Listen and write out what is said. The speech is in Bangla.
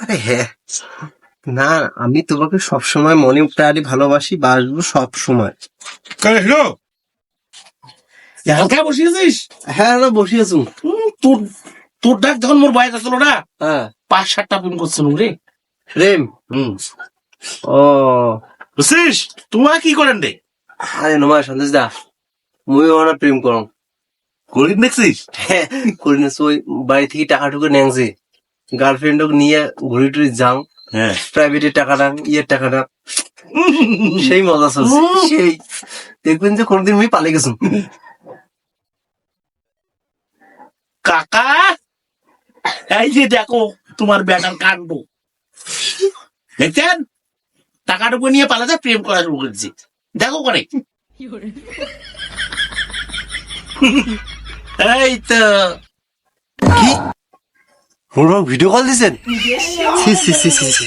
আরে হ্যাঁ, না আমি তোমাকে সবসময় মনে প্রাণী ভালোবাসি, বাসবো সব সময়। হ্যালো, এখানকায় বসিয়েছিস? হ্যাঁ না বসিয়েছ। তোর তোর ডাক যখন মোর বয়স আসলো না, হ্যাঁ 5-7টা প্রেম করছিল রে। প্রেম। ও বুঝছিস? তোমার কি করেন রে? আরে নমা সন্দেশ দা, মুই ওনা প্রেম করম। করিন দেখছিস? হ্যাঁ করি না, ওই বাড়ি থেকে টাকা টুকু নেংছে, গার্লফ্রেন্ড নিয়ে ঘুরি টুরি যাও, হ্যাঁ, প্রাইভেটের টাকাটা ইয়ের টাকাটা সেই মজা চলছে সেই। দেখবেন যে কোনদিন মুই পালে গেছুম। কাকা, এই যে দেখো তোমার বেটার কাণ্ড দেখছেন? টাকাটুকু নিয়ে পালাতে প্রেম করা শুরু করেছি, দেখো করে। এই তো কি ভিডিও কল দিছেন? ছি ছি ছি ছি ছি।